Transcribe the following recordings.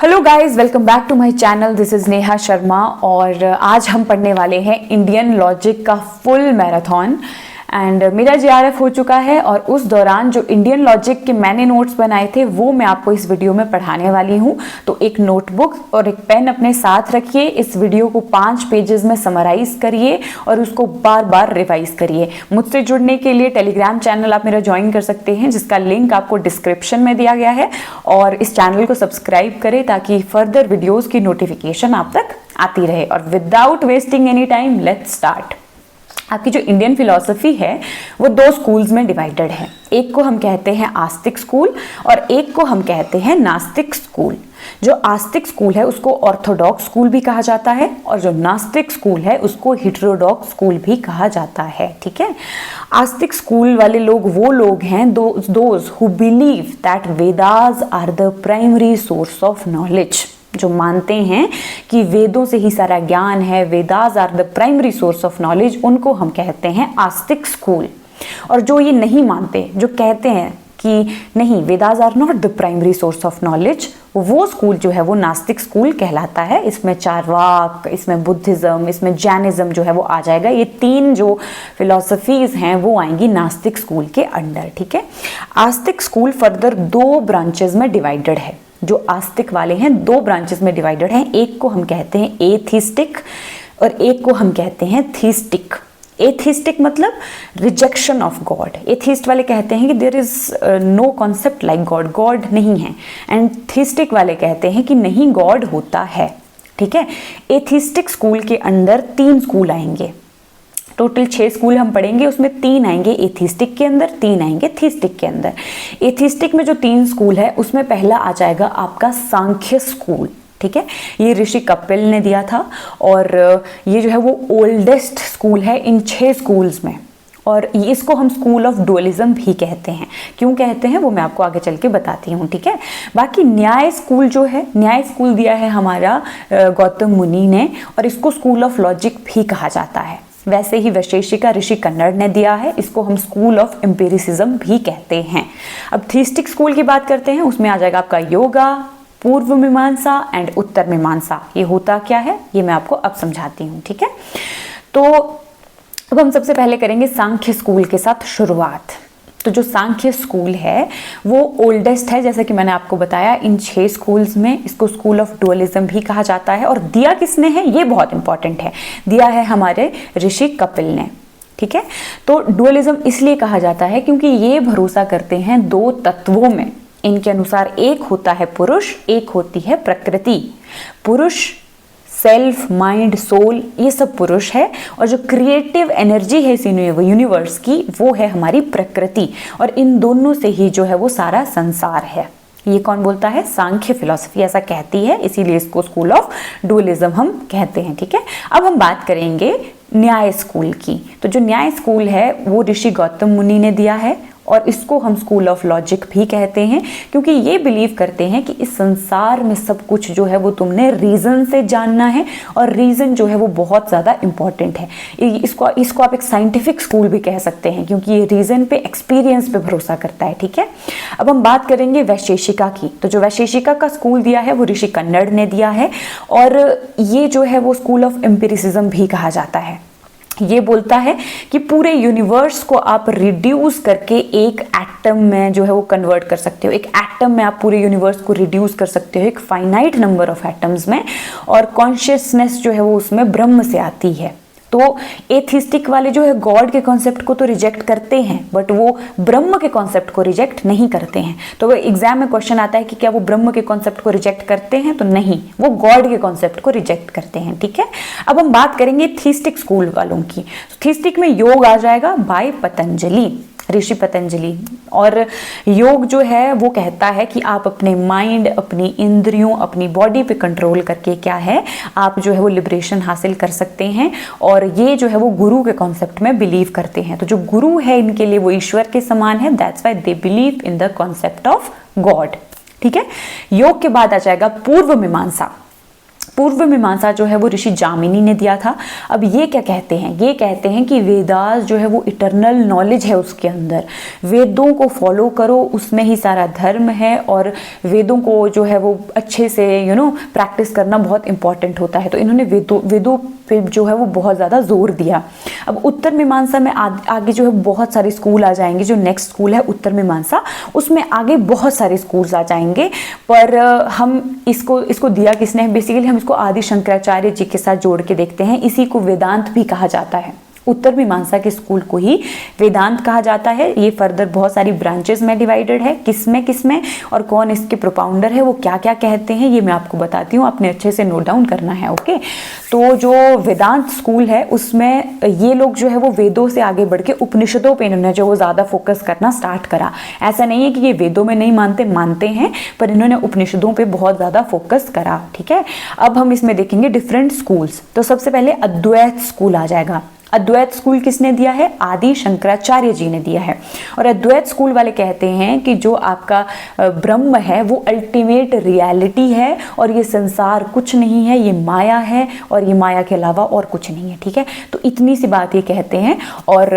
Hello guys, welcome back to my channel. This is Neha Sharma और आज हम पढ़ने वाले हैं इंडियन लॉजिक का फुल मैराथन। एंड मेरा जीआरएफ हो चुका है और उस दौरान जो इंडियन लॉजिक के मैंने नोट्स बनाए थे वो मैं आपको इस वीडियो में पढ़ाने वाली हूँ। तो एक नोटबुक और एक पेन अपने साथ रखिए, इस वीडियो को 5 पेजेस में समराइज करिए और उसको बार बार रिवाइज करिए। मुझसे जुड़ने के लिए टेलीग्राम चैनल आप मेरा ज्वाइन कर सकते हैं, जिसका लिंक आपको डिस्क्रिप्शन में दिया गया है। और इस चैनल को सब्सक्राइब करें ताकि फर्दर वीडियोज़ की नोटिफिकेशन आप तक आती रहे। और without wasting any time let's start. आपकी जो इंडियन फिलॉसफी है वो 2 स्कूल्स में डिवाइडेड है। एक को हम कहते हैं आस्तिक स्कूल और एक को हम कहते हैं नास्तिक स्कूल। जो आस्तिक स्कूल है उसको ऑर्थोडॉक्स स्कूल भी कहा जाता है और जो नास्तिक स्कूल है उसको हेटेरोडॉक्स स्कूल भी कहा जाता है। ठीक है, आस्तिक स्कूल वाले लोग वो लोग हैं those who believe that Vedas are the primary source of knowledge, जो मानते हैं कि वेदों से ही सारा ज्ञान है, Vedas are the primary source of knowledge, उनको हम कहते हैं आस्तिक स्कूल। और जो ये नहीं मानते, जो कहते हैं कि नहीं Vedas are not the primary source of knowledge, वो स्कूल जो है वो नास्तिक स्कूल कहलाता है। इसमें चारवाक, इसमें बुद्धिज्म, इसमें जैनिज्म जो है वो आ जाएगा। ये 3 जो फिलॉसफीज हैं वो आएंगी नास्तिक स्कूल के अंडर। ठीक है, आस्तिक स्कूल फर्दर 2 ब्रांचेस में डिवाइडेड है। जो आस्तिक वाले हैं 2 ब्रांचेस में डिवाइडेड हैं। एक को हम कहते हैं एथिस्टिक और एक को हम कहते हैं थीस्टिक। एथिस्टिक मतलब रिजेक्शन ऑफ गॉड। एथिस्ट वाले कहते हैं कि there is no concept like God, God नहीं है। एंड थीस्टिक वाले कहते हैं कि नहीं, गॉड होता है। ठीक है, एथिस्टिक स्कूल के अंदर 3 स्कूल आएंगे। टोटल 6 स्कूल हम पढ़ेंगे, उसमें 3 आएंगे एथिस्टिक के अंदर, 3 आएंगे थीस्टिक के अंदर। एथिस्टिक में जो 3 स्कूल है उसमें पहला आ जाएगा आपका सांख्य स्कूल। ठीक है, ये ऋषि कपिल ने दिया था और ये जो है वो ओल्डेस्ट स्कूल है इन 6 स्कूल्स में। और इसको हम स्कूल ऑफ डुअलिज्म भी कहते हैं। क्यों कहते हैं वो मैं आपको आगे चल के बताती हूँ। ठीक है, बाकी न्याय स्कूल जो है, न्याय स्कूल दिया है हमारा गौतम मुनि ने और इसको स्कूल ऑफ लॉजिक भी कहा जाता है। वैसे ही वैशेषिका ऋषि कन्नड़ ने दिया है, इसको हम स्कूल ऑफ एम्पिरिसिज्म भी कहते हैं। अब थीस्टिक स्कूल की बात करते हैं, उसमें आ जाएगा आपका योगा, पूर्व मीमांसा एंड उत्तर मीमांसा। ये होता क्या है ये मैं आपको अब समझाती हूँ। ठीक है, तो अब हम सबसे पहले करेंगे सांख्य स्कूल के साथ शुरुआत। तो जो सांख्य स्कूल है वो ओल्डेस्ट है, जैसा कि मैंने आपको बताया इन 6 स्कूल्स में। इसको स्कूल ऑफ डुअलिज्म भी कहा जाता है। और दिया किसने है ये बहुत इंपॉर्टेंट है, दिया है हमारे ऋषि कपिल ने। ठीक है, तो डुअलिज्म इसलिए कहा जाता है क्योंकि ये भरोसा करते हैं 2 तत्वों में। इनके अनुसार एक होता है पुरुष, एक होती है प्रकृति। पुरुष सेल्फ, माइंड, सोल, ये सब पुरुष है और जो क्रिएटिव एनर्जी है इस यूनिवर्स की वो है हमारी प्रकृति। और इन दोनों से ही जो है वो सारा संसार है। ये कौन बोलता है? सांख्य फिलॉसफी ऐसा कहती है, इसीलिए इसको स्कूल ऑफ डुअलिज्म हम कहते हैं। ठीक है, अब हम बात करेंगे न्याय स्कूल की। तो जो न्याय स्कूल है वो ऋषि गौतम मुनि ने दिया है और इसको हम स्कूल ऑफ लॉजिक भी कहते हैं, क्योंकि ये बिलीव करते हैं कि इस संसार में सब कुछ जो है वो तुमने रीजन से जानना है और रीजन जो है वो बहुत ज़्यादा इंपॉर्टेंट है। इसको आप एक साइंटिफिक स्कूल भी कह सकते हैं, क्योंकि ये रीजन पे, एक्सपीरियंस पे भरोसा करता है। ठीक है, अब हम बात करेंगे वैशेषिका की। तो जो वैशेषिका का स्कूल दिया है वो ऋषि कन्नड़ ने दिया है और ये जो है वो स्कूल ऑफ एम्पिरिसिज्म भी कहा जाता है। ये बोलता है कि पूरे यूनिवर्स को आप रिड्यूस करके एक एटम में जो है वो कन्वर्ट कर सकते हो। एक एटम में आप पूरे यूनिवर्स को रिड्यूस कर सकते हो एक फाइनाइट नंबर ऑफ एटम्स में, और कॉन्शियसनेस जो है वो उसमें ब्रह्म से आती है। तो एथिस्टिक वाले जो है गॉड के कॉन्सेप्ट को तो रिजेक्ट करते हैं, बट वो ब्रह्म के कॉन्सेप्ट को रिजेक्ट नहीं करते हैं। तो एग्जाम में क्वेश्चन आता है कि क्या वो ब्रह्म के कॉन्सेप्ट को रिजेक्ट करते हैं? तो नहीं, वो गॉड के कॉन्सेप्ट को रिजेक्ट करते हैं। ठीक है, अब हम बात करेंगे थीस्टिक स्कूल वालों की। थीस्टिक में योग आ जाएगा बाय पतंजलि, ऋषि पतंजलि। और योग जो है वो कहता है कि आप अपने माइंड, अपनी इंद्रियों, अपनी बॉडी पे कंट्रोल करके क्या है आप जो है वो लिबरेशन हासिल कर सकते हैं। और ये जो है वो गुरु के कॉन्सेप्ट में बिलीव करते हैं। तो जो गुरु है इनके लिए वो ईश्वर के समान है, that's why they believe in the concept of God. ठीक है, योग के बाद आ जाएगा पूर्व मीमांसा। पूर्व मीमांसा जो है वो ऋषि जामिनी ने दिया था। अब ये क्या कहते हैं, ये कहते हैं कि वेदास जो है वो इटरनल नॉलेज है उसके अंदर, वेदों को फॉलो करो, उसमें ही सारा धर्म है, और वेदों को जो है वो अच्छे से प्रैक्टिस करना बहुत इंपॉर्टेंट होता है। तो इन्होंने वेदों पे जो है वो बहुत ज़्यादा जोर दिया। अब उत्तर मीमांसा में आगे जो है बहुत सारे स्कूल आ जाएंगे। जो नेक्स्ट स्कूल है उत्तर मीमांसा, उसमें आगे बहुत सारे स्कूल्स आ जाएंगे, पर हम इसको दिया किसने, बेसिकली हम इसको आदि शंकराचार्य जी के साथ जोड़ के देखते हैं। इसी को वेदांत भी कहा जाता है। उत्तर मीमांसा के स्कूल को ही वेदांत कहा जाता है। ये फर्दर बहुत सारी ब्रांचेस में डिवाइडेड है, किसमें और कौन इसके प्रोपाउंडर है, वो क्या क्या कहते हैं, ये मैं आपको बताती हूँ, आपने अच्छे से नोट डाउन करना है। ओके, तो जो वेदांत स्कूल है उसमें ये लोग जो है वो वेदों से आगे बढ़ के उपनिषदों पे इन्होंने जो वो ज़्यादा फोकस करना स्टार्ट करा। ऐसा नहीं है कि ये वेदों में नहीं मानते हैं, पर इन्होंने उपनिषदों पे बहुत ज़्यादा फोकस करा। ठीक है, अब हम इसमें देखेंगे डिफरेंट स्कूल्स। तो सबसे पहले अद्वैत स्कूल आ जाएगा। अद्वैत स्कूल किसने दिया है, आदि शंकराचार्य जी ने दिया है। और अद्वैत स्कूल वाले कहते हैं कि जो आपका ब्रह्म है वो अल्टीमेट रियलिटी है, और ये संसार कुछ नहीं है, ये माया है, और ये माया के अलावा और कुछ नहीं है। ठीक है, तो इतनी सी बात ये कहते हैं। और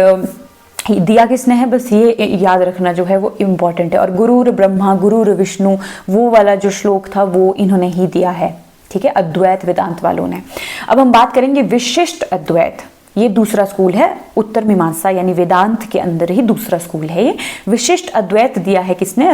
दिया किसने है, बस ये याद रखना जो है वो इम्पॉर्टेंट है। और गुरुर ब्रह्मा गुरुर विष्णु, वो वाला जो श्लोक था वो इन्होंने ही दिया है। ठीक है, अद्वैत वेदांत वालों ने। अब हम बात करेंगे विशिष्ट अद्वैत। ये दूसरा स्कूल है उत्तर मीमांसा यानी वेदांत के अंदर ही दूसरा स्कूल है ये। विशिष्ट अद्वैत दिया है किसने,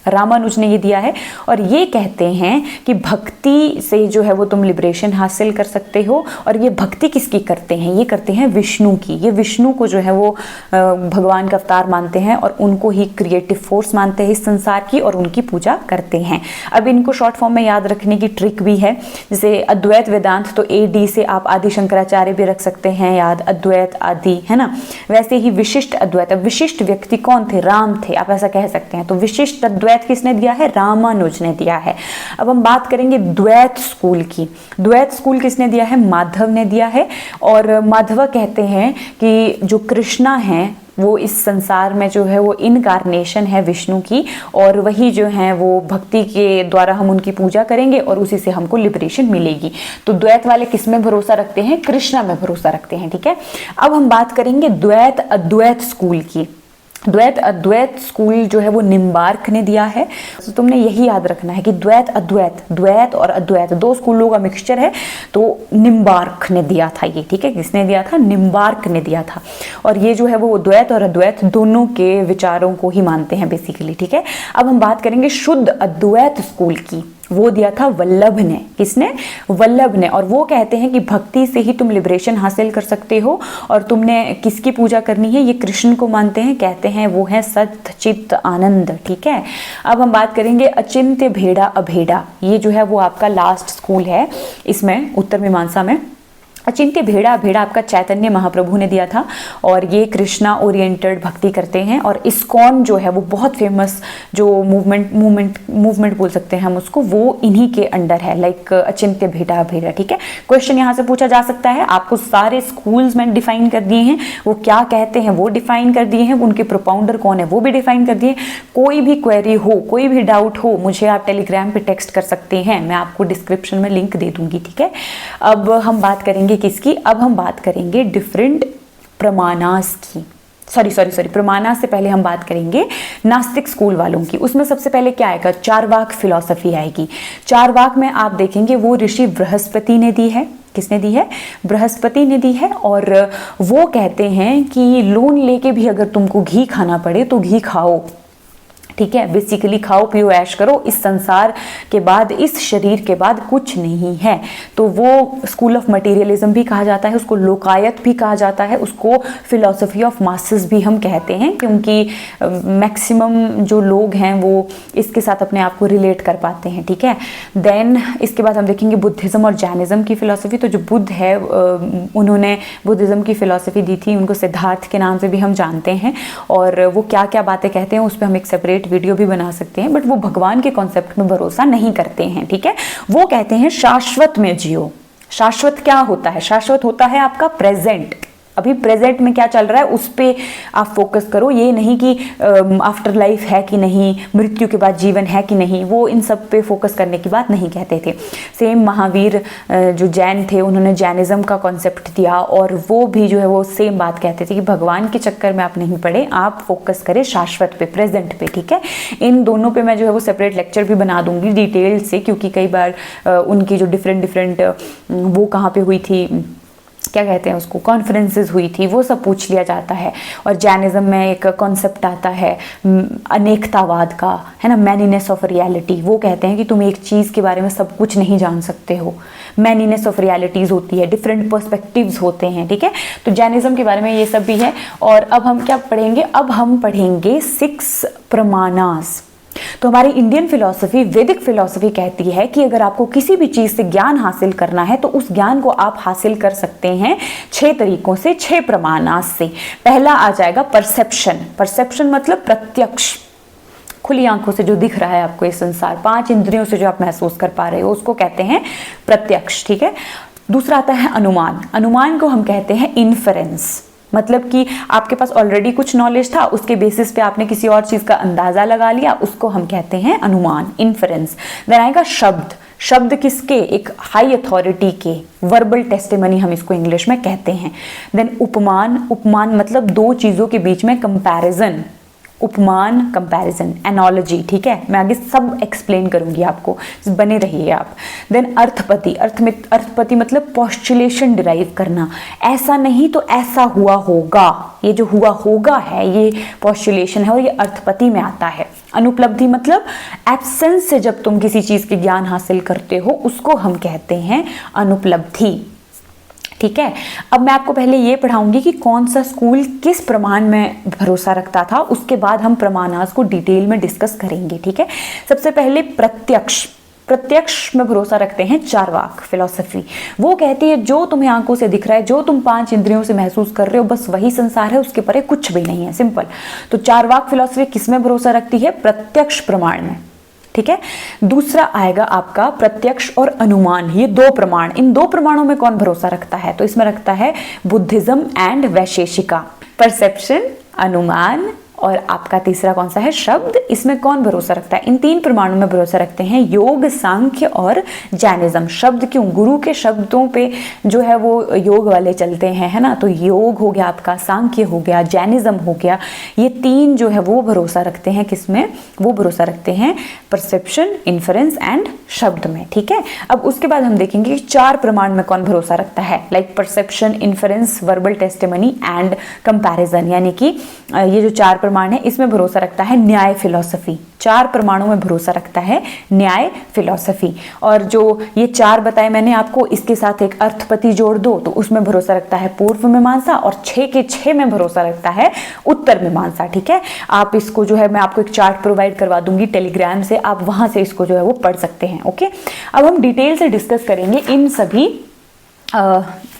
रामानुज ने ये दिया है। और ये कहते हैं कि भक्ति से जो है वो तुम लिबरेशन हासिल कर सकते हो। और ये भक्ति किसकी करते हैं, ये करते हैं विष्णु की। ये विष्णु को जो है वो भगवान का अवतार मानते हैं, और उनको ही क्रिएटिव फोर्स मानते हैं इस संसार की, और उनकी पूजा करते हैं। अब इनको शॉर्ट फॉर्म में याद रखने की ट्रिक भी है, जैसे अद्वैत वेदांत, तो AD से आप आदि शंकराचार्य भी रख सकते हैं याद, अद्वैत आदि, है ना। वैसे ही विशिष्ट अद्वैत, अब विशिष्ट व्यक्ति कौन थे, राम थे, आप ऐसा कह सकते हैं। तो विशिष्ट अद्वैत किसने दिया है, रामानुज ने दिया है। अब हम बात करेंगे द्वैत स्कूल की। द्वैत स्कूल किसने दिया है, माधव ने दिया है। और माधव कहते हैं कि जो कृष्णा है वो इस संसार में जो है वो इनकार्नेशन है विष्णु की, और वही जो है वो भक्ति के द्वारा हम उनकी पूजा करेंगे और उसी से हमको लिबरेशन मिलेगी। तो द्वैत वाले किस में भरोसा रखते हैं, कृष्णा में भरोसा रखते हैं। ठीक है, अब हम बात करेंगे द्वैत अद्वैत स्कूल की। द्वैत अद्वैत स्कूल जो है वो निम्बार्क ने दिया है। तो तुमने यही याद रखना है कि द्वैत अद्वैत, द्वैत और अद्वैत दो स्कूलों का मिक्सचर है, तो निम्बार्क ने दिया था ये। ठीक है, किसने दिया था, निम्बार्क ने दिया था। और ये जो है वो द्वैत और अद्वैत दोनों के विचारों को ही मानते हैं बेसिकली। ठीक है, अब हम बात करेंगे शुद्ध अद्वैत स्कूल की। वो दिया था वल्लभ ने। किसने, वल्लभ ने। और वो कहते हैं कि भक्ति से ही तुम लिबरेशन हासिल कर सकते हो, और तुमने किसकी पूजा करनी है, ये कृष्ण को मानते हैं, कहते हैं वो है सत चित्त आनंद। ठीक है, अब हम बात करेंगे अचिंत्य भेड़ा अभेड़ा। ये जो है वो आपका लास्ट स्कूल है इसमें उत्तर मीमांसा में। अचिंत्य भेड़ा आपका चैतन्य महाप्रभु ने दिया था, और ये कृष्णा ओरिएंटेड भक्ति करते हैं। और इस्कॉन जो है वो बहुत फेमस जो मूवमेंट बोल सकते हैं हम उसको, वो इन्हीं के अंडर है, लाइक अचिंत्य भेड़ा। ठीक है, क्वेश्चन यहाँ से पूछा जा सकता है। आपको सारे स्कूल्स मैंने डिफाइन कर दिए हैं, वो क्या कहते हैं वो डिफाइन कर दिए हैं, उनके प्रोपाउंडर कौन है वो भी डिफाइन कर दिए। कोई भी क्वेरी हो, कोई भी डाउट हो, मुझे आप टेलीग्राम पे टेक्स्ट कर सकते हैं, मैं आपको डिस्क्रिप्शन में लिंक दे दूंगी। ठीक है, अब हम बात करेंगे किसकी, अब हम बात करेंगे डिफरेंट प्रमाणास की। सॉरी प्रमाणा से पहले हम बात करेंगे नास्तिक स्कूल वालों की। उसमें सबसे पहले क्या आएगा, चारवाक फिलॉसफी आएगी। चारवाक में आप देखेंगे वो ऋषि बृहस्पति ने दी है। किसने दी है, बृहस्पति ने दी है। और वो कहते हैं कि लोन लेके भी अगर तुमको घी खाना पड़े तो घी खाओ। ठीक है, बेसिकली खाओ पियो ऐश करो, इस संसार के बाद, इस शरीर के बाद कुछ नहीं है। तो वो स्कूल ऑफ मटेरियलिज्म भी कहा जाता है, उसको लोकायत भी कहा जाता है, उसको फिलॉसफी ऑफ मासेस भी हम कहते हैं, क्योंकि मैक्सिमम जो लोग हैं वो इसके साथ अपने आप को रिलेट कर पाते हैं। ठीक है, देन इसके बाद हम देखेंगे बुद्धिज़्म और जैनिज़्म की फिलॉसफी। तो जो बुद्ध है उन्होंने बुद्धिज़्म की फिलॉसफी दी थी, उनको सिद्धार्थ के नाम से भी हम जानते हैं। और वो क्या क्या बातें कहते हैं उस पर हम एक सेपरेट वीडियो भी बना सकते हैं, बट वो भगवान के कॉन्सेप्ट में भरोसा नहीं करते हैं। ठीक है, वो कहते हैं शाश्वत में जियो। शाश्वत क्या होता है, शाश्वत होता है आपका प्रेजेंट। अभी प्रेजेंट में क्या चल रहा है उस पे आप फोकस करो, ये नहीं कि आफ्टर लाइफ है कि नहीं, मृत्यु के बाद जीवन है कि नहीं, वो इन सब पे फोकस करने की बात नहीं कहते थे। सेम महावीर जो जैन थे उन्होंने जैनिज्म का कॉन्सेप्ट दिया और वो भी जो है वो सेम बात कहते थे कि भगवान के चक्कर में आप नहीं पड़े, आप फोकस करें शाश्वत पे, प्रेजेंट पे, ठीक है। इन दोनों पे मैं जो है वो सेपरेट लेक्चर भी बना दूंगी डिटेल से, क्योंकि कई बार उनकी जो डिफरेंट वो कहाँ पे हुई थी, क्या कहते हैं उसको, कॉन्फ्रेंसेस हुई थी, वो सब पूछ लिया जाता है। और जैनिज्म में एक कॉन्सेप्ट आता है अनेकतावाद का, है ना, मैनीनेस ऑफ रियलिटी। वो कहते हैं कि तुम एक चीज़ के बारे में सब कुछ नहीं जान सकते हो, मैनीनेस ऑफ रियलिटीज़ होती है, डिफरेंट पर्सपेक्टिव्स होते हैं, ठीक है। तो जैनिज्म के बारे में ये सब भी है। और अब हम क्या पढ़ेंगे, अब हम पढ़ेंगे 6 प्रमाणास। तो हमारी इंडियन फिलॉसफी, वैदिक फिलॉसफी कहती है कि अगर आपको किसी भी चीज से ज्ञान हासिल करना है तो उस ज्ञान को आप हासिल कर सकते हैं 6 तरीकों से, 6 प्रमाणास से। पहला आ जाएगा परसेप्शन। परसेप्शन मतलब प्रत्यक्ष, खुली आंखों से जो दिख रहा है आपको ये संसार, 5 इंद्रियों से जो आप महसूस कर पा रहे हो उसको कहते हैं प्रत्यक्ष, ठीक है। दूसरा आता है अनुमान। अनुमान को हम कहते हैं इन्फरेंस, मतलब कि आपके पास ऑलरेडी कुछ नॉलेज था, उसके बेसिस पे आपने किसी और चीज का अंदाजा लगा लिया, उसको हम कहते हैं अनुमान, इन्फरेंस। देन आएगा शब्द। शब्द किसके, एक हाई अथॉरिटी के, वर्बल टेस्टिमनी हम इसको इंग्लिश में कहते हैं। देन उपमान। उपमान मतलब 2 चीजों के बीच में कंपैरिजन, उपमान, कंपैरिजन, एनोलॉजी, ठीक है। मैं आगे सब एक्सप्लेन करूंगी आपको, बने रहिए आप। देन अर्थपति। अर्थपति मतलब पोस्टुलेशन डिराइव करना, ऐसा नहीं तो ऐसा हुआ होगा, ये जो हुआ होगा है ये पोस्टुलेशन है और ये अर्थपति में आता है। अनुपलब्धि मतलब एब्सेंस से जब तुम किसी चीज के ज्ञान हासिल करते हो उसको हम कहते हैं अनुपलब्धि, ठीक है। अब मैं आपको पहले ये पढ़ाऊंगी कि कौन सा स्कूल किस प्रमाण में भरोसा रखता था, उसके बाद हम प्रमाणास को डिटेल में डिस्कस करेंगे, ठीक है। सबसे पहले प्रत्यक्ष। प्रत्यक्ष में भरोसा रखते हैं चार्वाक फिलॉसफी। वो कहती है जो तुम्हें आंखों से दिख रहा है, जो तुम 5 इंद्रियों से महसूस कर रहे हो, बस वही संसार है, उसके परे कुछ भी नहीं है, सिंपल। तो चार्वाक फिलॉसफी किस में भरोसा रखती है, प्रत्यक्ष प्रमाण में, ठीक है। दूसरा आएगा आपका प्रत्यक्ष और अनुमान, ये 2 प्रमाण। इन 2 प्रमाणों में कौन भरोसा रखता है, तो इसमें रखता है बुद्धिज्म एंड वैशेषिका। परसेप्शन, अनुमान और आपका तीसरा कौन सा है, शब्द। इसमें कौन भरोसा रखता है, इन 3 प्रमाणों में भरोसा रखते हैं योग, सांख्य और जैनिज्म। शब्द क्यों, गुरु के शब्दों पे जो है वो योग वाले चलते हैं, है ना। तो योग हो गया आपका, सांख्य हो गया, जैनिज्म हो गया, ये 3 जो है वो भरोसा रखते हैं किसमें, वो भरोसा रखते हैं परसेप्शन, इन्फरेंस एंड शब्द में, ठीक है। अब उसके बाद हम देखेंगे कि 4 प्रमाण में कौन भरोसा रखता है, like perception, inference, verbal testimony and comparison, यानी कि ये जो 4 प्रमाण है इसमें भरोसा रखता है न्याय फिलॉसफी। 4 प्रमाणों में भरोसा रखता है न्याय फिलॉसफी। और जो ये 4 बताए मैंने आपको, इसके साथ एक अर्थपति जोड़ दो तो उसमें भरोसा रखता है पूर्व मीमांसा, और 6 के 6 में भरोसा रखता है उत्तर मीमांसा, ठीक है। आप इसको जो है मैं आपको एक चार्ट प्रोवाइड करवा दूंगी टेलीग्राम से, आप वहां से इसको जो है वो पढ़ सकते हैं, ओके। अब हम डिटेल से डिस्कस करेंगे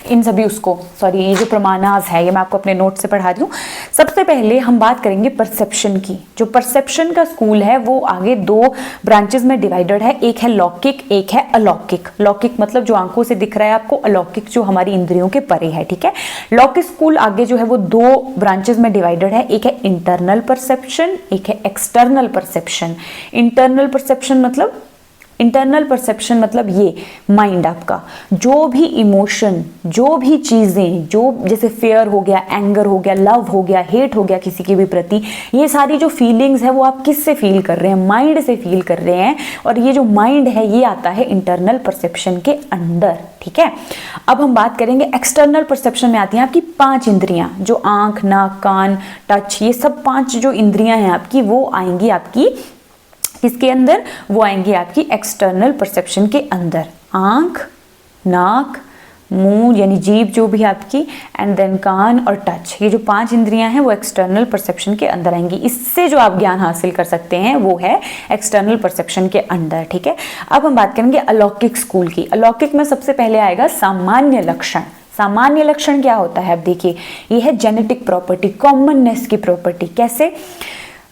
इन सभी उसको, सॉरी, ये जो प्रमाणास है ये मैं आपको अपने नोट से पढ़ा रही हूँ। सबसे पहले हम बात करेंगे परसेप्शन की। जो परसेप्शन का स्कूल है वो आगे 2 ब्रांचेस में डिवाइडेड है, एक है लौकिक, एक है अलौकिक। लौकिक मतलब जो आंखों से दिख रहा है आपको, अलौकिक जो हमारी इंद्रियों के परे है, ठीक है। लौकिक स्कूल आगे जो है वो 2 ब्रांचेस में डिवाइडेड है, एक है इंटरनल परसेप्शन, एक है एक्सटर्नल परसेप्शन। इंटरनल परसेप्शन मतलब ये माइंड आपका, जो भी इमोशन, जो भी चीजें, जो जैसे फेयर हो गया, एंगर हो गया, लव हो गया, हेट हो गया किसी के भी प्रति, ये सारी जो फीलिंग्स है वो आप किससे फील कर रहे हैं, माइंड से फील कर रहे हैं। और ये जो माइंड है ये आता है इंटरनल परसेप्शन के अंदर, ठीक है। अब हम बात करेंगे एक्सटर्नल परसेप्शन में आती हैं आपकी 5 इंद्रियां, जो आंख, नाक, कान, टच, ये सब 5 जो इंद्रियां हैं आपकी, वो आएंगी आपकी किसके अंदर, वो आएंगी आपकी एक्सटर्नल परसेप्शन के अंदर। आंख, नाक, मुंह यानी जीभ जो भी आपकी, एंड देन कान और टच, ये जो 5 इंद्रियां हैं वो एक्सटर्नल परसेप्शन के अंदर आएंगी। इससे जो आप ज्ञान हासिल कर सकते हैं वो है एक्सटर्नल परसेप्शन के अंदर, ठीक है। अब हम बात करेंगे अलौकिक स्कूल की। अलौकिक में सबसे पहले आएगा सामान्य लक्षण। सामान्य लक्षण क्या होता है, अब देखिए, ये है जेनेटिक प्रॉपर्टी, कॉमननेस की प्रॉपर्टी। कैसे,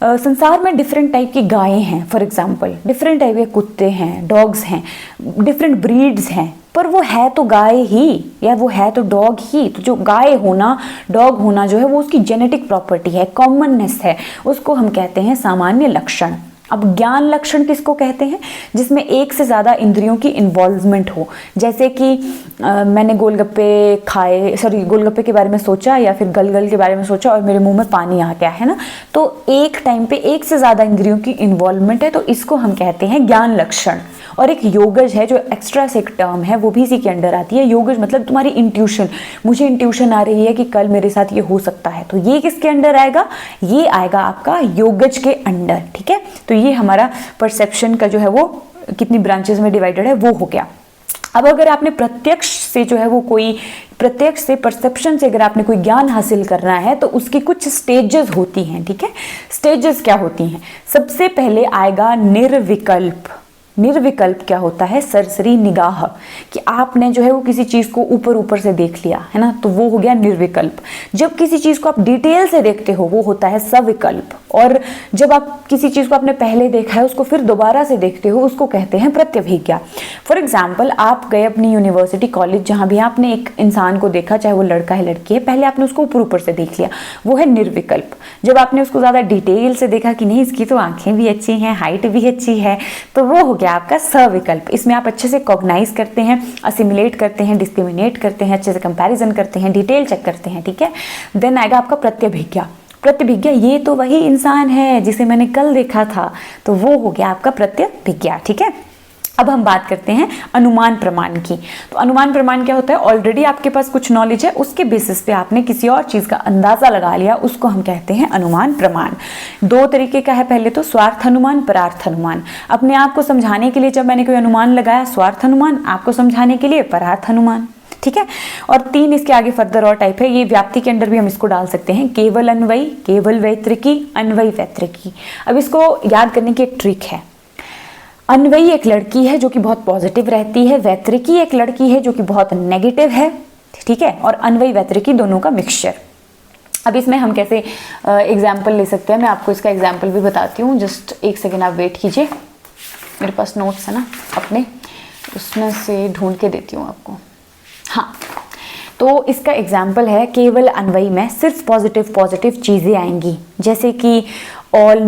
संसार में डिफरेंट टाइप की गायें हैं, फॉर एग्जाम्पल डिफरेंट टाइप के कुत्ते हैं, डॉग्स हैं, डिफरेंट ब्रीड्स हैं, पर वो है तो गाय ही, या वो है तो डॉग ही। तो जो गाय होना, डॉग होना जो है वो उसकी जेनेटिक प्रॉपर्टी है, कॉमननेस है, उसको हम कहते हैं सामान्य लक्षण। अब ज्ञान लक्षण किसको कहते हैं? जिसमें एक से ज़्यादा इंद्रियों की इन्वॉल्वमेंट हो। जैसे कि मैंने गोलगप्पे खाए, सॉरी गोलगप्पे के बारे में सोचा या फिर गलगल के बारे में सोचा और मेरे मुंह में पानी आ गया, है ना। तो एक टाइम पे एक से ज़्यादा इंद्रियों की इन्वॉल्वमेंट है, तो इसको हम कहते हैं ज्ञान लक्षण। और एक योगज है जो एक्स्ट्रा से एक टर्म है, वो भी इसी के अंडर आती है। योगज मतलब तुम्हारी इंट्यूशन, मुझे इंट्यूशन आ रही है कि कल मेरे साथ ये हो सकता है, तो ये किसके अंडर आएगा? ये आएगा आपका योगज के अंडर, ठीक है। तो ये हमारा परसेप्शन का जो है वो कितनी ब्रांचेस में डिवाइडेड है वो हो गया। अब अगर आपने प्रत्यक्ष से जो है वो कोई प्रत्यक्ष से, परसेप्शन से अगर आपने कोई ज्ञान हासिल करना है तो उसकी कुछ स्टेजेस होती हैं, ठीक है। स्टेजेस क्या होती हैं? सबसे पहले आएगा निर्विकल्प। निर्विकल्प क्या होता है? सरसरी निगाह, कि आपने जो है वो किसी चीज़ को ऊपर ऊपर से देख लिया, है ना, तो वो हो गया निर्विकल्प। जब किसी चीज़ को आप डिटेल से देखते हो वो होता है सविकल्प। और जब आप किसी चीज़ को आपने पहले देखा है उसको फिर दोबारा से देखते हो उसको कहते हैं प्रत्यभिज्ञा। फॉर एग्जाम्पल, आप गए अपनी यूनिवर्सिटी, कॉलेज, जहाँ भी आपने एक इंसान को देखा, चाहे वो लड़का है लड़की है, पहले आपने उसको ऊपर ऊपर से देख लिया, वो है निर्विकल्प। जब आपने उसको ज़्यादा डिटेल से देखा कि नहीं इसकी तो आंखें भी अच्छी हैं, हाइट भी अच्छी है, तो वो हो गया आपका सविकल्प। इसमें आप अच्छे से कॉग्नाइज करते हैं, असिमिलेट करते हैं, डिस्क्रिमिनेट करते हैं, अच्छे से कंपैरिजन करते हैं, डिटेल चेक करते हैं, ठीक है। देन आएगा आपका प्रत्यभिज्ञा। प्रत्यभिज्ञा, ये तो वही इंसान है जिसे मैंने कल देखा था, तो वो हो गया आपका प्रत्यभिज्ञा, ठीक है। अब हम बात करते हैं अनुमान प्रमाण की। तो अनुमान प्रमाण क्या होता है? ऑलरेडी आपके पास कुछ नॉलेज है, उसके बेसिस पे आपने किसी और चीज़ का अंदाज़ा लगा लिया, उसको हम कहते हैं अनुमान प्रमाण। दो तरीके का है, पहले तो स्वार्थ अनुमान, परार्थ अनुमान। अपने आप को समझाने के लिए जब मैंने कोई अनुमान लगाया, स्वार्थ अनुमान, आपको समझाने के लिए परार्थ अनुमान, ठीक है। और तीन इसके आगे फर्दर और टाइप है, ये व्याप्ति के अंडर भी हम इसको डाल सकते हैं, केवल अन्वयी, केवल वैतरिकी, अन्वयी वैतरिकी। अब इसको याद करने की एक ट्रिक है। अन्वयी एक लड़की है जो कि बहुत पॉजिटिव रहती है, वैतरिकी एक लड़की है जो कि बहुत नेगेटिव है, ठीक है। और अन्वयी वैतरिकी दोनों का मिक्सचर। अब इसमें हम कैसे एग्जाम्पल ले सकते हैं, मैं आपको इसका एग्जाम्पल भी बताती हूँ। जस्ट एक सेकेंड आप वेट कीजिए, मेरे पास नोट्स है ना अपने, उसमें से ढूंढ के देती हूँ आपको। हाँ, तो इसका एग्जाम्पल है, केवल अन्वयी में सिर्फ पॉजिटिव पॉजिटिव चीज़ें आएंगी, जैसे कि all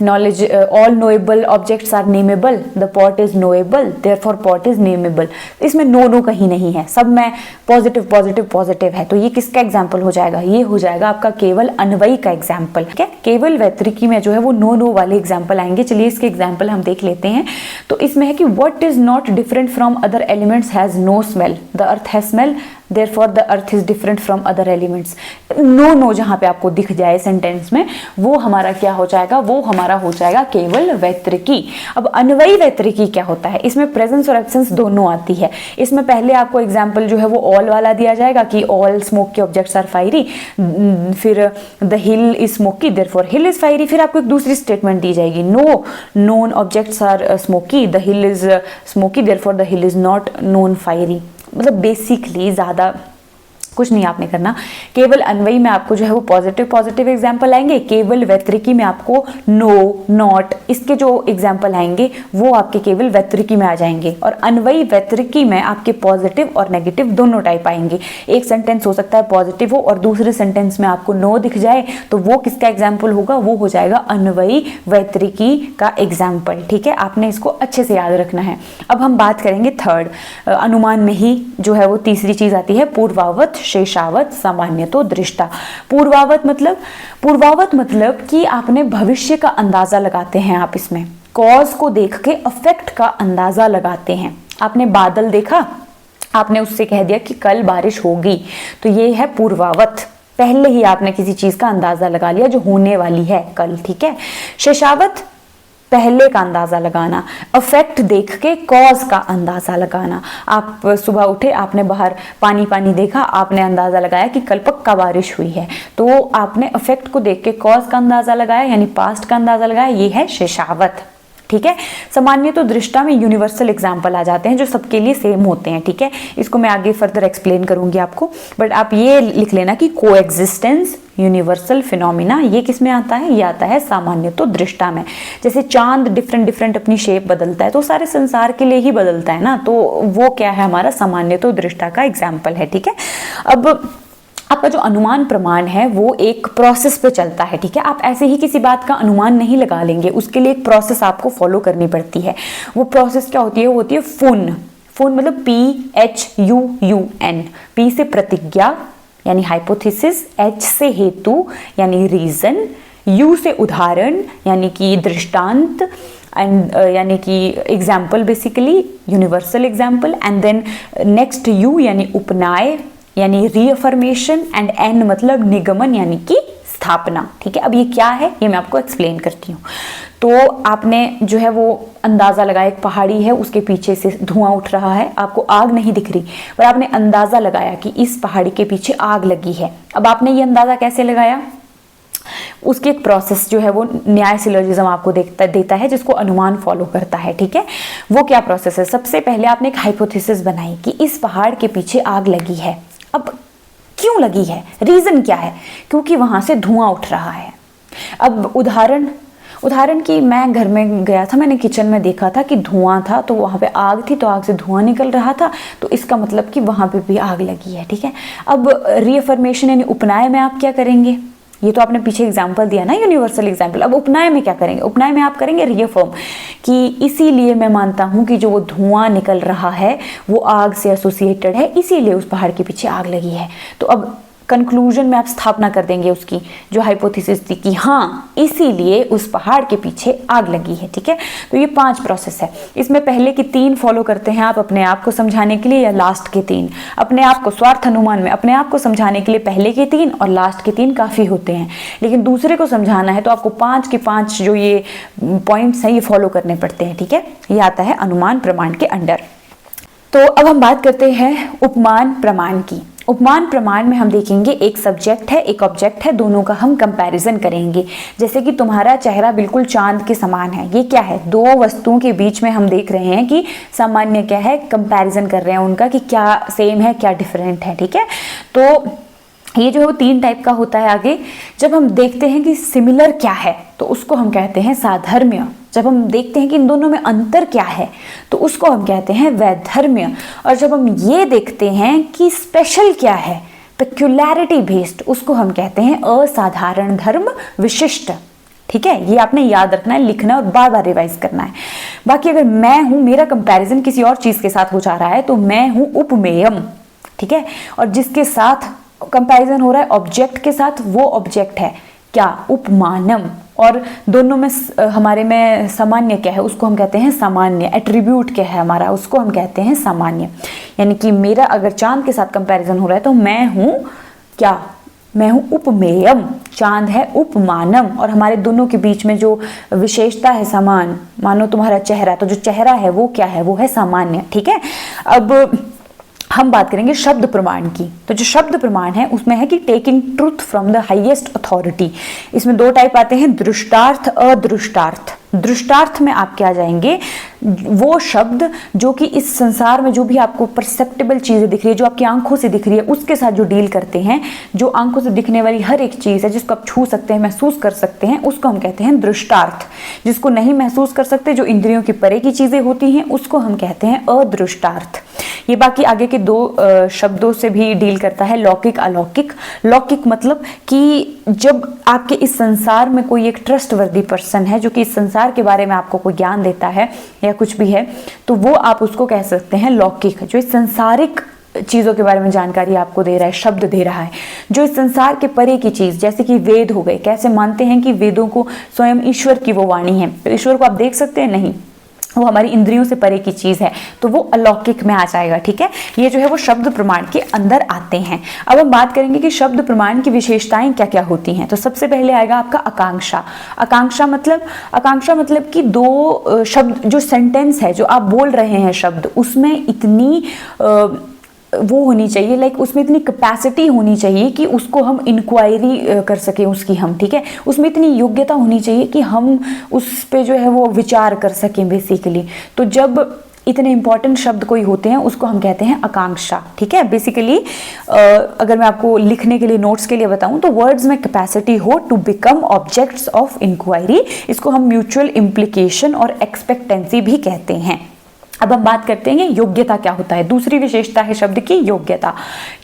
knowledge, all knowable objects are nameable, the pot is knowable, therefore pot is nameable। इसमें नो कहीं नहीं है, सब में पॉजिटिव पॉजिटिव पॉजिटिव है। तो ये किसका एग्जाम्पल हो जाएगा? ये हो जाएगा आपका केवल अन्वयी का एग्जाम्पल, ठीक है। केवल वैतरिकी में जो है वो नो वाले एग्जाम्पल आएंगे। चलिए इसके एग्जाम्पल हम देख लेते हैं। तो इसमें है कि what is not different from other elements has no smell, the earth has smell, therefore the earth is different from other elements। No जहाँ पे आपको दिख जाए सेंटेंस में, वो हमारा क्या हो जाएगा? वो हमारा हो जाएगा केवल वैतरिकी। अब अन्वयी वैतरिकी क्या होता है? इसमें प्रेजेंस और एब्सेंस दोनों आती है। इसमें पहले आपको एग्जाम्पल जो है वो ऑल वाला दिया जाएगा कि all smoky objects are fiery, फिर the hill is smoky therefore hill is fiery. फिर आपको एक दूसरी स्टेटमेंट दी जाएगी, no known objects are smoky, the hill is smoky therefore the hill is not known fiery. मतलब बेसिकली ज़्यादा कुछ नहीं आपने करना। केवल अन्वयी में आपको जो है वो पॉजिटिव पॉजिटिव एग्जाम्पल आएंगे, केवल वैतरिकी में आपको नो, नॉट, इसके जो एग्जाम्पल आएंगे वो आपके केवल वैतरिकी में आ जाएंगे। और अन्वयी वैतरिकी में आपके पॉजिटिव और नेगेटिव दोनों टाइप आएंगे। एक सेंटेंस हो सकता है पॉजिटिव हो और दूसरे सेंटेंस में आपको नो दिख जाए, तो वो किसका एग्जाम्पल होगा? वो हो जाएगा अन्वयी वैतरिकी का एग्जाम्पल, ठीक है। आपने इसको अच्छे से याद रखना है। अब हम बात करेंगे थर्ड, अनुमान में ही जो है वो तीसरी चीज आती है, पूर्वावत, शेषावत, सामान्यतो दृष्टा। पूर्वावत मतलब कि आपने भविष्य का अंदाजा लगाते हैं। आप इसमें कॉज को देख के अफेक्ट का अंदाजा लगाते हैं। आपने बादल देखा, आपने उससे कह दिया कि कल बारिश होगी, तो ये है पूर्वावत। पहले ही आपने किसी चीज का अंदाजा लगा लिया जो होने वाली है कल, ठीक है। शेषावत, पहले का अंदाजा लगाना, अफेक्ट देख के कॉज का अंदाजा लगाना। आप सुबह उठे, आपने बाहर पानी पानी देखा, आपने अंदाजा लगाया कि कल पक्का बारिश हुई है, तो आपने अफेक्ट को देख के कॉज का अंदाजा लगाया, यानी पास्ट का अंदाजा लगाया। ये है शेषावत, ठीक है। सामान्य तो दृष्टा में यूनिवर्सल एग्जाम्पल आ जाते हैं जो सबके लिए सेम होते हैं, ठीक है। इसको मैं आगे फर्दर एक्सप्लेन करूंगी आपको, बट आप ये लिख लेना कि कोएग्जिस्टेंस, यूनिवर्सल फिनोमिना, ये किस में आता है? ये आता है सामान्य तो दृष्टा में। जैसे चांद डिफरेंट डिफरेंट अपनी शेप बदलता है तो सारे संसार के लिए ही बदलता है ना, तो वो क्या है? हमारा सामान्य तो दृष्टा का एग्जाम्पल है, ठीक है। अब आपका जो अनुमान प्रमाण है वो एक प्रोसेस पे चलता है, ठीक है। आप ऐसे ही किसी बात का अनुमान नहीं लगा लेंगे, उसके लिए एक प्रोसेस आपको फॉलो करनी पड़ती है। वो प्रोसेस क्या होती है? वो होती है फुन। फुन मतलब PHUUN, P से प्रतिज्ञा यानी हाइपोथेसिस, H से हेतु यानी रीजन, U से उदाहरण यानी कि दृष्टांत, एंड यानी कि example, basically universal example, and then next U यानी उपनाय यानी रीअफर्मेशन, एंड N मतलब निगमन यानी कि स्थापना, ठीक है। अब ये क्या है ये मैं आपको एक्सप्लेन करती हूँ। तो आपने जो है वो अंदाजा लगाया, एक पहाड़ी है उसके पीछे से धुआं उठ रहा है, आपको आग नहीं दिख रही, पर आपने अंदाजा लगाया कि इस पहाड़ी के पीछे आग लगी है। अब आपने ये अंदाजा कैसे लगाया? उसकी एक प्रोसेस जो है वो न्याय सिलोजिज्म आपको देता है जिसको अनुमान फॉलो करता है, ठीक है। वो क्या प्रोसेस है? सबसे पहले आपने एक हाइपोथेसिस बनाई कि इस पहाड़ के पीछे आग लगी है। अब क्यों लगी है? रीजन क्या है? क्योंकि वहां से धुआं उठ रहा है। अब उदाहरण की मैं घर में गया था, मैंने किचन में देखा था कि धुआं था, तो वहाँ पे आग थी, तो आग से धुआं निकल रहा था, तो इसका मतलब कि वहाँ पे भी आग लगी है, ठीक है। अब रीअफर्मेशन यानी उपनाय में आप क्या करेंगे? ये तो आपने पीछे एग्जाम्पल दिया ना, यूनिवर्सल एग्जाम्पल। अब उपनाय में क्या करेंगे? उपनाय में आप करेंगे रीअफर्म कि इसीलिए मैं मानता हूँ कि जो वो धुआं निकल रहा है वो आग से एसोसिएटेड है, इसीलिए उस पहाड़ के पीछे आग लगी है। तो अब कंक्लूजन में आप स्थापना कर देंगे उसकी जो हाइपोथेसिस थी कि हाँ इसीलिए उस पहाड़ के पीछे आग लगी है, ठीक है। तो ये 5 प्रोसेस है। इसमें पहले की 3 फॉलो करते हैं आप अपने आप को समझाने के लिए, या लास्ट के 3 अपने आप को स्वार्थ अनुमान में अपने आप को समझाने के लिए पहले के 3 और लास्ट के 3 काफ़ी होते हैं, लेकिन दूसरे को समझाना है तो आपको 5 के 5 जो ये पॉइंट्स हैं ये फॉलो करने पड़ते हैं, ठीक है। ये आता है अनुमान प्रमाण के अंडर। तो अब हम बात करते हैं उपमान प्रमाण की। उपमान प्रमाण में हम देखेंगे एक सब्जेक्ट है एक ऑब्जेक्ट है, दोनों का हम कंपैरिजन करेंगे। जैसे कि तुम्हारा चेहरा बिल्कुल चांद के समान है, ये क्या है? 2 वस्तुओं के बीच में हम देख रहे हैं कि सामान्य क्या है, कंपैरिजन कर रहे हैं उनका कि क्या सेम है क्या डिफरेंट है, ठीक है। तो ये जो है वो 3 टाइप का होता है। आगे जब हम देखते हैं कि सिमिलर क्या है तो उसको हम कहते हैं साधर्म्य। जब हम देखते हैं कि इन दोनों में अंतर क्या है तो उसको हम कहते हैं वैधर्म्य। और जब हम ये देखते हैं कि स्पेशल क्या है, पेक्युलैरिटी बेस्ड, उसको हम कहते हैं असाधारण धर्म विशिष्ट, ठीक है। ये आपने याद रखना है, लिखना है और बार बार रिवाइज करना है। बाकी अगर मैं हूं, मेरा कंपैरिजन किसी और चीज के साथ हो जा रहा है तो मैं हूं उपमेयम, ठीक है। और जिसके साथ कंपैरिजन हो रहा है ऑब्जेक्ट के साथ, वो ऑब्जेक्ट है क्या? उपमानम। और दोनों में हमारे में सामान्य क्या है उसको हम कहते हैं सामान्य। एट्रीब्यूट क्या है हमारा उसको हम कहते हैं सामान्य। यानी कि मेरा अगर चांद के साथ कंपैरिजन हो रहा है तो मैं हूं क्या? मैं हूं उपमेयम, चांद है उपमानम। और हमारे दोनों के बीच में जो विशेषता है समान, मानो तुम्हारा चेहरा, तो जो चेहरा है वो क्या है? वो है सामान्य, ठीक है। अब हम बात करेंगे शब्द प्रमाण की। तो जो शब्द प्रमाण है उसमें है कि taking truth from the highest authority. इसमें 2 टाइप आते हैं, दृष्टार्थ अदृष्टार्थ। दृष्टार्थ में आप क्या जाएंगे? वो शब्द जो कि इस संसार में जो भी आपको परसेप्टेबल चीजें दिख रही है, जो आपकी आंखों से दिख रही है, उसके साथ जो डील करते हैं, जो आंखों से दिखने वाली हर एक चीज है जिसको आप छू सकते हैं, महसूस कर सकते हैं, उसको हम कहते हैं दृष्टार्थ। जिसको नहीं महसूस कर सकते, जो इंद्रियों की परे की चीजें होती हैं, उसको हम कहते हैं अदृष्टार्थ। ये बाकी आगे के 2 शब्दों से भी डील करता है, लौकिक अलौकिक। लौकिक मतलब कि जब आपके इस संसार में कोई एक ट्रस्टवर्दी पर्सन है जो कि इस संसार के बारे में आपको कोई ज्ञान देता है या कुछ भी है, तो वो आप उसको कह सकते हैं लौकिक। जो इस संसारिक चीजों के बारे में जानकारी आपको दे रहा है, शब्द दे रहा है, जो इस संसार के परे की चीज, जैसे कि वेद हो गए। कैसे मानते हैं कि वेदों को स्वयं ईश्वर की वो वाणी है, तो ईश्वर को आप देख सकते हैं? नहीं, वो हमारी इंद्रियों से परे की चीज है, तो वो अलौकिक में आ जाएगा, ठीक है। ये जो है वो शब्द प्रमाण के अंदर आते हैं। अब हम बात करेंगे कि शब्द प्रमाण की विशेषताएं क्या क्या होती हैं। तो सबसे पहले आएगा आपका आकांक्षा। आकांक्षा मतलब कि 2 शब्द, जो सेंटेंस है जो आप बोल रहे हैं शब्द, उसमें इतनी वो होनी चाहिए, लाइक उसमें इतनी कैपेसिटी होनी चाहिए कि उसको हम इंक्वायरी कर सकें उसकी हम, ठीक है, उसमें इतनी योग्यता होनी चाहिए कि हम उस पे जो है वो विचार कर सकें बेसिकली। तो जब इतने इंपॉर्टेंट शब्द कोई होते हैं उसको हम कहते हैं आकांक्षा, ठीक है। बेसिकली अगर मैं आपको लिखने के लिए, नोट्स के लिए बताऊं तो वर्ड्स में कैपेसिटी हो to become objects of inquiry, इसको हम म्यूचुअल इम्प्लीकेशन और एक्सपेक्टेंसी भी कहते हैं। अब हम बात करते हैं योग्यता क्या होता है। दूसरी विशेषता है शब्द की योग्यता।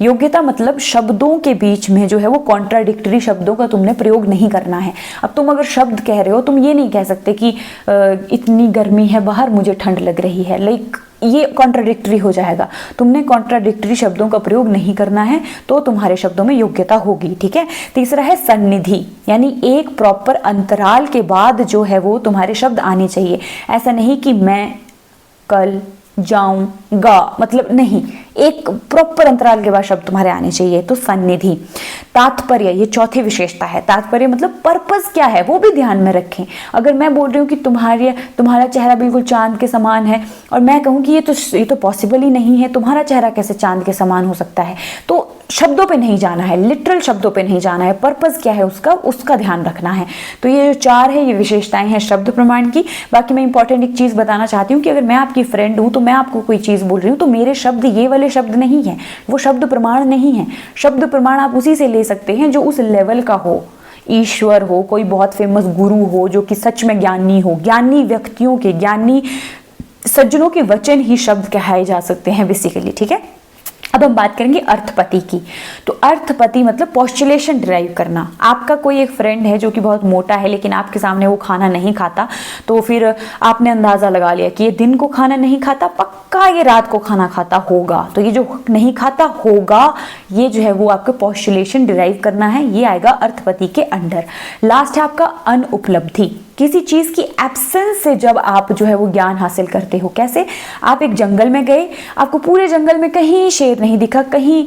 योग्यता मतलब शब्दों के बीच में जो है वो कॉन्ट्राडिक्टरी शब्दों का तुमने प्रयोग नहीं करना है। अब तुम अगर शब्द कह रहे हो, तुम ये नहीं कह सकते कि इतनी गर्मी है बाहर, मुझे ठंड लग रही है, लाइक ये कॉन्ट्राडिक्टरी हो जाएगा। तुमने कॉन्ट्राडिक्टरी शब्दों का प्रयोग नहीं करना है, तो तुम्हारे शब्दों में योग्यता होगी, ठीक है। तीसरा है सन्निधि, यानी एक प्रॉपर अंतराल के बाद जो है वो तुम्हारे शब्द आने चाहिए। ऐसा नहीं कि मैं कल जाऊंगा, मतलब नहीं, एक प्रॉपर अंतराल के बाद शब्द तुम्हारे आने चाहिए, तो सन्निधि। तात्पर्य, ये चौथी विशेषता है। तात्पर्य मतलब पर्पस क्या है वो भी ध्यान में रखें। अगर मैं बोल रही हूँ कि तुम्हारा चेहरा बिल्कुल चांद के समान है और मैं कहूँ कि ये तो पॉसिबल ही नहीं है, तुम्हारा चेहरा कैसे चांद के समान हो सकता है, तो शब्दों पे नहीं जाना है, लिटरल शब्दों पे नहीं जाना है, पर्पस क्या है उसका ध्यान रखना है। तो ये जो चार है, ये विशेषताएं हैं शब्द प्रमाण की। बाकी मैं इंपॉर्टेंट एक चीज बताना चाहती हूँ कि अगर मैं आपकी फ्रेंड हूँ तो मैं आपको कोई चीज बोल रही हूँ तो मेरे शब्द ये वाले शब्द नहीं है, वो शब्द प्रमाण नहीं है। शब्द प्रमाण आप उसी से ले सकते हैं जो उस लेवल का हो, ईश्वर हो, कोई बहुत फेमस गुरु हो जो कि सच में ज्ञानी हो, ज्ञानी व्यक्तियों के, ज्ञानी सज्जनों के वचन ही शब्द कहाए जा सकते हैं बेसिकली, ठीक है। अब हम बात करेंगे अर्थपति की। तो अर्थपति मतलब पोस्टुलेशन डिराइव करना। आपका कोई एक फ्रेंड है जो कि बहुत मोटा है लेकिन आपके सामने वो खाना नहीं खाता, तो फिर आपने अंदाजा लगा लिया कि ये दिन को खाना नहीं खाता, पक्का ये रात को खाना खाता होगा। तो ये जो नहीं खाता होगा, ये जो है वो आपका पोस्टुलेशन डिराइव करना है, ये आएगा अर्थपति के अंडर। लास्ट है आपका अनुपलब्धि। किसी चीज की एब्सेंस से जब आप जो है वो ज्ञान हासिल करते हो। कैसे? आप एक जंगल में गए, आपको पूरे जंगल में कहीं शेर नहीं दिखा, कहीं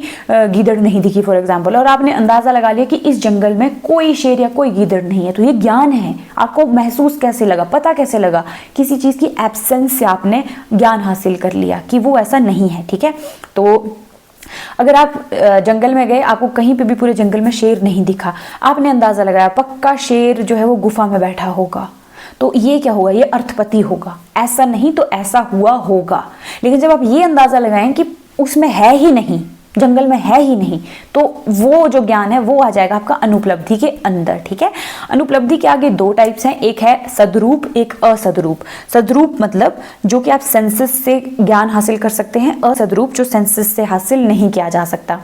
गीदड़ नहीं दिखी फॉर एग्जांपल, और आपने अंदाजा लगा लिया कि इस जंगल में कोई शेर या कोई गीदड़ नहीं है, तो ये ज्ञान है। आपको महसूस कैसे लगा, पता कैसे लगा? किसी चीज की एब्सेंस से आपने ज्ञान हासिल कर लिया कि वो ऐसा नहीं है, ठीक है। तो अगर आप जंगल में गए, आपको कहीं पे भी पूरे जंगल में शेर नहीं दिखा, आपने अंदाजा लगाया पक्का शेर जो है वो गुफा में बैठा होगा, तो ये क्या होगा? ये अर्थपति होगा। ऐसा नहीं तो ऐसा हुआ होगा। लेकिन जब आप ये अंदाजा लगाएं कि उसमें है ही नहीं, जंगल में है ही नहीं, तो वो जो ज्ञान है वो आ जाएगा आपका अनुपलब्धि के अंदर, ठीक है। अनुपलब्धि के आगे दो टाइप्स हैं, एक है सदरूप, एक असदरूप। सदरूप मतलब जो कि आप सेंसेस से ज्ञान हासिल कर सकते हैं, असदरूप जो सेंसेस से हासिल नहीं किया जा सकता।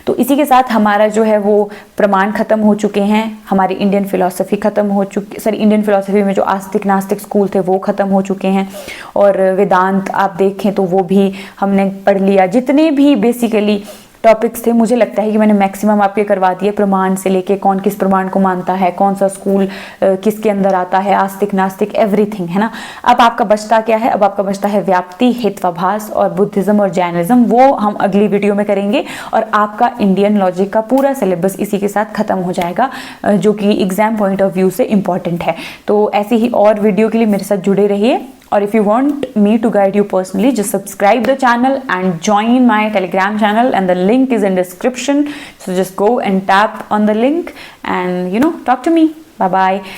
तो इसी के साथ हमारा जो है वो प्रमाण खत्म हो चुके हैं, हमारी इंडियन फिलॉसफी खत्म हो चुकी, सॉरी इंडियन फिलॉसफी में जो आस्तिक नास्तिक स्कूल थे वो खत्म हो चुके हैं, और वेदांत आप देखें तो वो भी हमने पढ़ लिया। जितने भी बेसिकली टॉपिक्स थे, मुझे लगता है कि मैंने मैक्सिमम आपके करवा दिए, प्रमाण से लेके कौन किस प्रमाण को मानता है, कौन सा स्कूल किसके अंदर आता है, आस्तिक नास्तिक एवरीथिंग, है ना। अब आपका बचता क्या है? अब आपका बचता है व्याप्ति, हेत्वाभास और बुद्धिज्म और जैनिज्म, वो हम अगली वीडियो में करेंगे। और आपका इंडियन लॉजिक का पूरा सिलेबस इसी के साथ खत्म हो जाएगा, जो कि एग्जाम पॉइंट ऑफ व्यू से इंपॉर्टेंट है। तो ऐसे ही और वीडियो के लिए मेरे साथ जुड़े रहिए, और if you want me to guide you personally, just subscribe the channel and join my Telegram channel, and the link is in description. So just go and tap on the link and talk to me. Bye bye.